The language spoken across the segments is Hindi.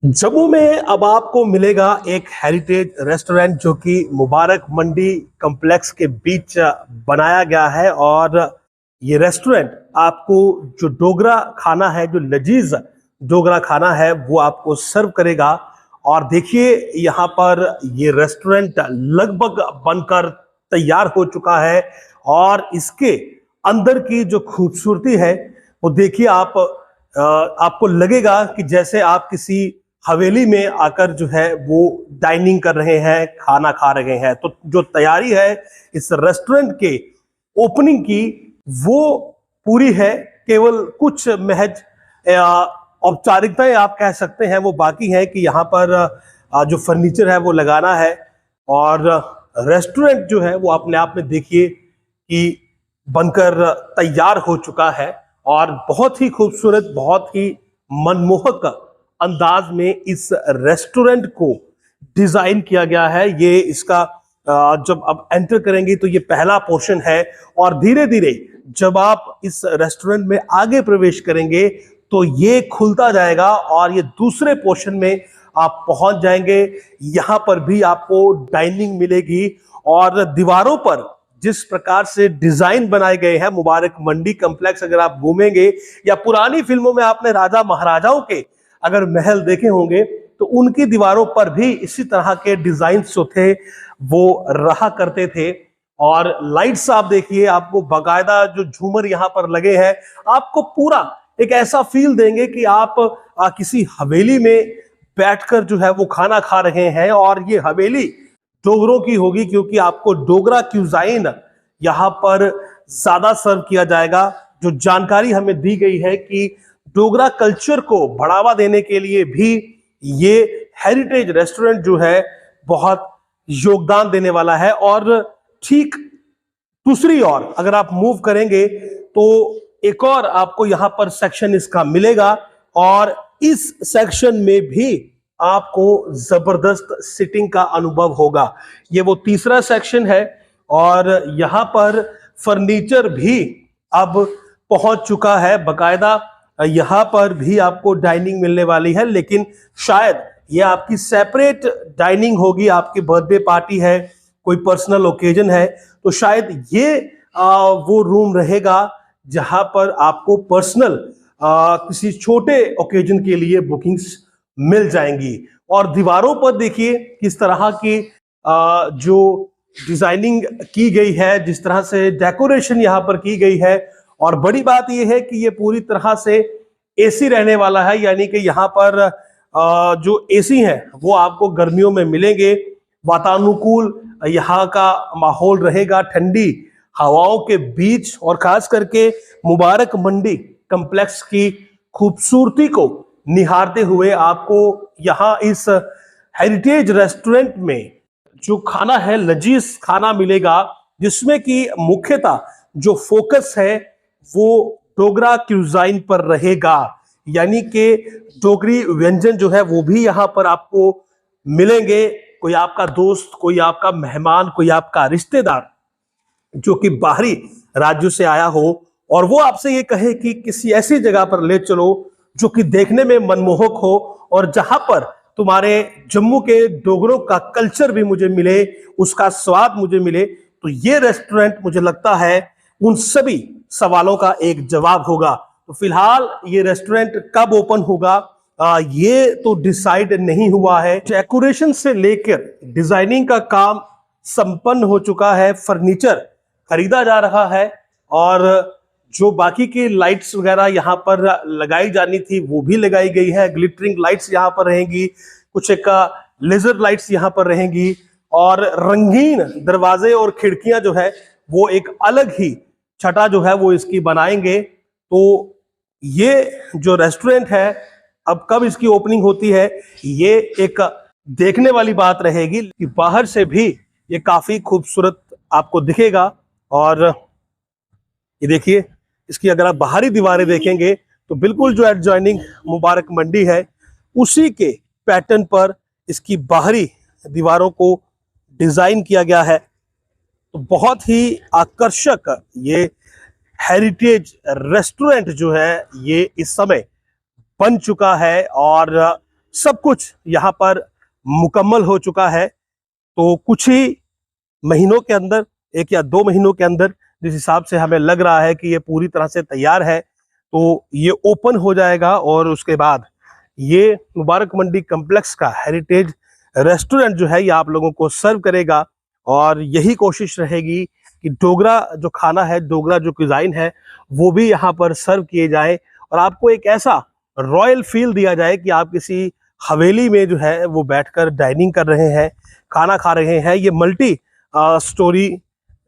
जम्मू में अब आपको मिलेगा एक हेरिटेज रेस्टोरेंट जो कि मुबारक मंडी कॉम्प्लेक्स के बीच बनाया गया है। और ये रेस्टोरेंट आपको जो डोगरा खाना है, जो लजीज डोगरा खाना है, वो आपको सर्व करेगा। और देखिए यहाँ पर ये रेस्टोरेंट लगभग बनकर तैयार हो चुका है। और इसके अंदर की जो खूबसूरती है वो देखिए आप, आपको लगेगा कि जैसे आप किसी हवेली में आकर जो है वो डाइनिंग कर रहे हैं, खाना खा रहे हैं। तो जो तैयारी है इस रेस्टोरेंट के ओपनिंग की, वो पूरी है। केवल कुछ महज औपचारिकताएं आप कह सकते हैं वो बाकी है कि यहाँ पर जो फर्नीचर है वो लगाना है। और रेस्टोरेंट जो है वो अपने आप में देखिए कि बनकर तैयार हो चुका है। और बहुत ही खूबसूरत, बहुत ही मनमोहक अंदाज में इस रेस्टोरेंट को डिजाइन किया गया है। ये इसका जब आप एंटर करेंगे तो ये पहला पोर्शन है। और धीरे धीरे जब आप इस रेस्टोरेंट में आगे प्रवेश करेंगे तो ये खुलता जाएगा और ये दूसरे पोर्शन में आप पहुंच जाएंगे। यहां पर भी आपको डाइनिंग मिलेगी। और दीवारों पर जिस प्रकार से डिजाइन बनाए गए हैं, मुबारक मंडी कॉम्प्लेक्स अगर आप घूमेंगे या पुरानी फिल्मों में आपने राजा महाराजाओं के अगर महल देखे होंगे तो उनकी दीवारों पर भी इसी तरह के डिजाइन जो थे वो रहा करते थे। और लाइट्स आप देखिए, आपको बाकायदा जो झूमर यहाँ पर लगे हैं आपको पूरा एक ऐसा फील देंगे कि आप किसी हवेली में बैठकर जो है वो खाना खा रहे हैं। और ये हवेली डोगरों की होगी क्योंकि आपको डोगरा क्यूजाइन यहाँ पर ज्यादा सर्व किया जाएगा। जो जानकारी हमें दी गई है कि डोगरा कल्चर को बढ़ावा देने के लिए भी ये हेरिटेज रेस्टोरेंट जो है बहुत योगदान देने वाला है। और ठीक दूसरी ओर अगर आप मूव करेंगे तो एक और आपको यहां पर सेक्शन इसका मिलेगा। और इस सेक्शन में भी आपको जबरदस्त सिटिंग का अनुभव होगा। ये वो तीसरा सेक्शन है। और यहां पर फर्नीचर भी अब पहुंच चुका है बकायदा। यहां पर भी आपको डाइनिंग मिलने वाली है, लेकिन शायद ये आपकी सेपरेट डाइनिंग होगी। आपकी बर्थडे पार्टी है, कोई पर्सनल ओकेजन है, तो शायद ये वो रूम रहेगा जहां पर आपको पर्सनल किसी छोटे ओकेजन के लिए बुकिंग्स मिल जाएंगी। और दीवारों पर देखिए किस तरह की जो डिजाइनिंग की गई है, जिस तरह से डेकोरेशन यहाँ पर की गई है। और बड़ी बात यह है कि ये पूरी तरह से एसी रहने वाला है, यानी कि यहाँ पर जो एसी हैं वो आपको गर्मियों में मिलेंगे। वातानुकूल यहाँ का माहौल रहेगा, ठंडी हवाओं के बीच। और खास करके मुबारक मंडी कॉम्प्लेक्स की खूबसूरती को निहारते हुए आपको यहाँ इस हेरिटेज रेस्टोरेंट में जो खाना है, लजीज खाना मिलेगा, जिसमें कि मुख्यतः जो फोकस है वो डोगरा क्यूजाइन पर रहेगा। यानी कि डोगरी व्यंजन जो है वो भी यहाँ पर आपको मिलेंगे। कोई आपका दोस्त, कोई आपका मेहमान, कोई आपका रिश्तेदार जो कि बाहरी राज्यों से आया हो और वो आपसे ये कहे कि किसी ऐसी जगह पर ले चलो जो कि देखने में मनमोहक हो और जहां पर तुम्हारे जम्मू के डोगरों का कल्चर भी मुझे मिले, उसका स्वाद मुझे मिले, तो ये रेस्टोरेंट मुझे लगता है उन सभी सवालों का एक जवाब होगा। तो फिलहाल ये रेस्टोरेंट कब ओपन होगा ये तो डिसाइड नहीं हुआ है। डेकोरेशन से लेकर डिजाइनिंग का काम संपन्न हो चुका है, फर्नीचर खरीदा जा रहा है और जो बाकी की लाइट्स वगैरह यहाँ पर लगाई जानी थी वो भी लगाई गई है। ग्लिटरिंग लाइट्स यहाँ पर रहेंगी, कुछ एक लेजर लाइट्स यहाँ पर रहेंगी और रंगीन दरवाजे और खिड़कियां जो है वो एक अलग ही छटा जो है वो इसकी बनाएंगे। तो ये जो रेस्टोरेंट है अब कब इसकी ओपनिंग होती है ये एक देखने वाली बात रहेगी। कि बाहर से भी ये काफी खूबसूरत आपको दिखेगा। और ये देखिए इसकी अगर आप बाहरी दीवारें देखेंगे तो बिल्कुल जो एडजॉइनिंग मुबारक मंडी है उसी के पैटर्न पर इसकी बाहरी दीवारों को डिजाइन किया गया है। तो बहुत ही आकर्षक ये हेरिटेज रेस्टोरेंट जो है ये इस समय बन चुका है। और सब कुछ यहाँ पर मुकम्मल हो चुका है। तो कुछ ही महीनों के अंदर, 1 या 2 महीनों के अंदर, जिस हिसाब से हमें लग रहा है कि ये पूरी तरह से तैयार है, तो ये ओपन हो जाएगा और उसके बाद ये मुबारक मंडी कॉम्प्लेक्स का हेरिटेज रेस्टोरेंट जो है ये आप लोगों को सर्व करेगा। और यही कोशिश रहेगी कि डोगरा जो खाना है, डोगरा जो क्विजाइन है, वो भी यहाँ पर सर्व किए जाए और आपको एक ऐसा रॉयल फील दिया जाए कि आप किसी हवेली में जो है वो बैठकर डाइनिंग कर रहे हैं, खाना खा रहे हैं। ये मल्टी स्टोरी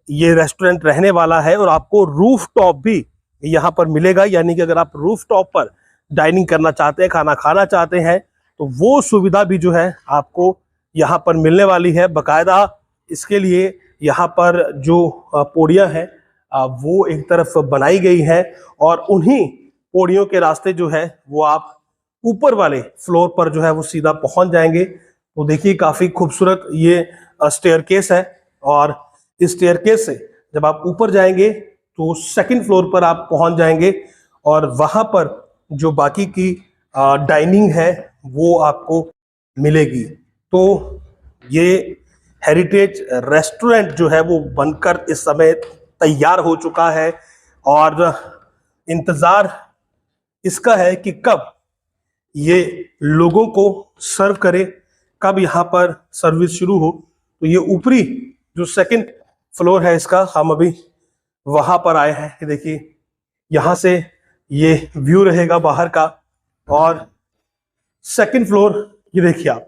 ये रेस्टोरेंट रहने वाला है और आपको रूफ टॉप भी यहाँ पर मिलेगा, यानी कि अगर आप रूफ टॉप पर डाइनिंग करना चाहते हैं, खाना खाना चाहते हैं, तो वो सुविधा भी जो है आपको यहाँ पर मिलने वाली है। बाकायदा इसके लिए यहाँ पर जो पौड़ियाँ हैं वो एक तरफ बनाई गई है और उन्हीं पौड़ियों के रास्ते जो है वो आप ऊपर वाले फ्लोर पर जो है वो सीधा पहुंच जाएंगे। तो देखिए काफ़ी खूबसूरत ये स्टेयरकेस है और इस स्टेयरकेस से जब आप ऊपर जाएंगे तो 2nd फ्लोर पर आप पहुंच जाएंगे और वहां पर जो बाकी की डाइनिंग है वो आपको मिलेगी। तो ये हेरिटेज रेस्टोरेंट जो है वो बनकर इस समय तैयार हो चुका है और इंतज़ार इसका है कि कब ये लोगों को सर्व करे, कब यहाँ पर सर्विस शुरू हो। तो ये ऊपरी जो 2nd फ्लोर है इसका, हम अभी वहाँ पर आए हैं। ये देखिए यहाँ से ये व्यू रहेगा बाहर का और 2nd फ्लोर ये देखिए आप।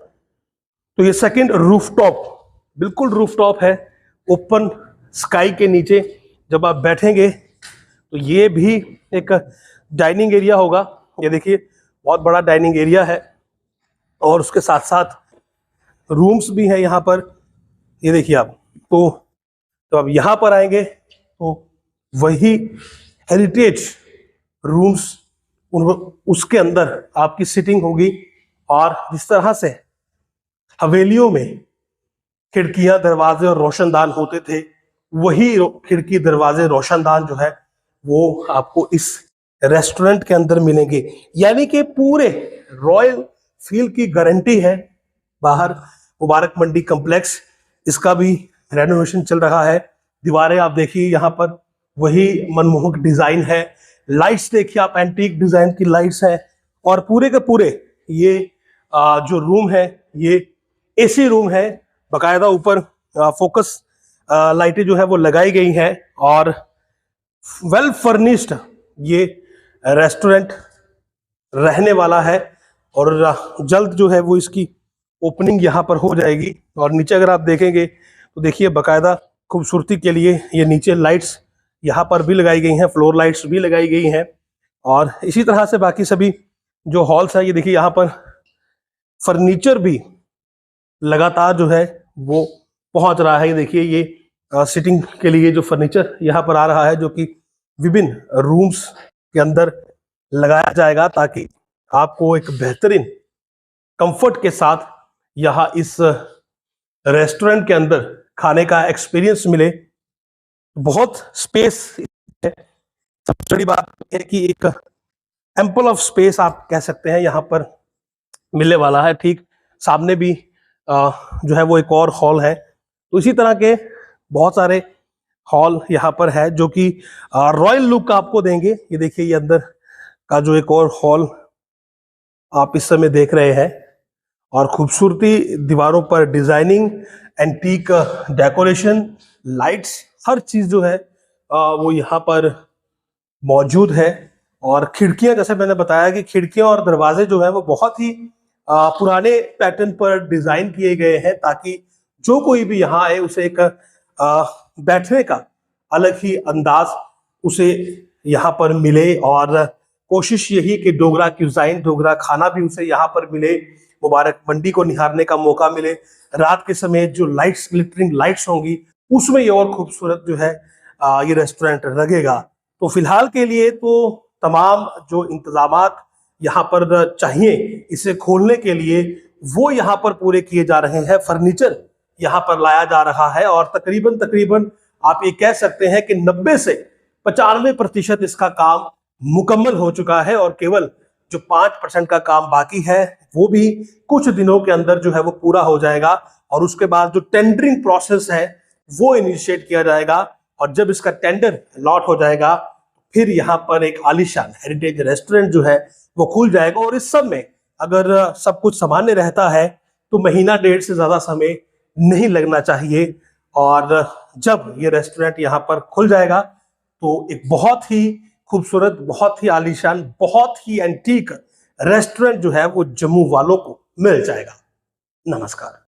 तो ये 2nd रूफटॉप, बिल्कुल रूफटॉप है, ओपन स्काई के नीचे जब आप बैठेंगे तो ये भी एक डाइनिंग एरिया होगा। ये देखिए बहुत बड़ा डाइनिंग एरिया है और उसके साथ साथ रूम्स भी हैं यहाँ पर। ये देखिए आप। तो अब यहाँ पर आएंगे तो वही हेरिटेज रूम्स, उसके अंदर आपकी सिटिंग होगी और जिस तरह से हवेलियों में खिड़कियां, दरवाजे और रोशनदान होते थे, वही खिड़की, दरवाजे, रोशनदान जो है वो आपको इस रेस्टोरेंट के अंदर मिलेंगे। यानी कि पूरे रॉयल फील की गारंटी है। बाहर मुबारक मंडी कॉम्प्लेक्स, इसका भी रेनोवेशन चल रहा है। दीवारें आप देखिए यहाँ पर वही मनमोहक डिजाइन है। लाइट्स देखिए आप, एंटीक डिजाइन की लाइट्स हैं और पूरे के पूरे ये जो रूम है ये एसी रूम है। बाकायदा ऊपर फोकस लाइटें जो है वो लगाई गई हैं और वेल फर्निश्ड ये रेस्टोरेंट रहने वाला है और जल्द जो है वो इसकी ओपनिंग यहाँ पर हो जाएगी। और नीचे अगर आप देखेंगे तो देखिए बाकायदा खूबसूरती के लिए ये नीचे लाइट्स यहाँ पर भी लगाई गई हैं, फ्लोर लाइट्स भी लगाई गई हैं और इसी तरह से बाकी सभी जो हॉल्स हैं, ये देखिए यहाँ पर फर्नीचर भी लगातार जो है वो पहुंच रहा है। ये देखिए ये सिटिंग के लिए जो फर्नीचर यहाँ पर आ रहा है, जो कि विभिन्न रूम्स के अंदर लगाया जाएगा ताकि आपको एक बेहतरीन कंफर्ट के साथ यहाँ इस रेस्टोरेंट के अंदर खाने का एक्सपीरियंस मिले। बहुत स्पेस है। सबसे बड़ी बात है कि एक एम्पल ऑफ स्पेस आप कह सकते हैं यहाँ पर मिलने वाला है। ठीक सामने भी जो है वो एक और हॉल है। तो इसी तरह के बहुत सारे हॉल यहाँ पर है जो कि रॉयल लुक आपको देंगे। ये देखिए ये अंदर का जो एक और हॉल आप इस समय देख रहे हैं और खूबसूरती दीवारों पर डिजाइनिंग, एंटीक डेकोरेशन, लाइट्स, हर चीज जो है वो यहाँ पर मौजूद है। और खिड़कियां, जैसे मैंने बताया कि खिड़कियां और दरवाजे जो है वो बहुत ही पुराने पैटर्न पर डिजाइन किए गए हैं ताकि जो कोई भी यहाँ आए उसे एक बैठने का अलग ही अंदाज उसे यहाँ पर मिले। और कोशिश यही कि डोगरा क्यूजाइन, डोगरा खाना भी उसे यहाँ पर मिले, मुबारक मंडी को निहारने का मौका मिले। रात के समय जो लाइट्स, ग्लिटरिंग लाइट्स होंगी, उसमें ये और खूबसूरत जो है ये रेस्टोरेंट लगेगा। तो फिलहाल के लिए तो तमाम जो इंतजामात यहाँ पर चाहिए इसे खोलने के लिए वो यहाँ पर पूरे किए जा रहे हैं। फर्नीचर यहाँ पर लाया जा रहा है और तकरीबन आप ये कह सकते हैं कि 90 से 95% इसका काम मुकम्मल हो चुका है और केवल जो 5% का काम बाकी है वो भी कुछ दिनों के अंदर जो है वो पूरा हो जाएगा और उसके बाद जो टेंडरिंग प्रोसेस है वो इनिशिएट किया जाएगा और जब इसका टेंडर अलॉट हो जाएगा फिर यहाँ पर एक आलीशान हेरिटेज रेस्टोरेंट जो है वो खुल जाएगा। और इस सब में अगर सब कुछ सामान्य रहता है तो महीना डेढ़ से ज्यादा समय नहीं लगना चाहिए। और जब ये रेस्टोरेंट यहाँ पर खुल जाएगा तो एक बहुत ही खूबसूरत, बहुत ही आलीशान, बहुत ही एंटीक रेस्टोरेंट जो है वो जम्मू वालों को मिल जाएगा। नमस्कार।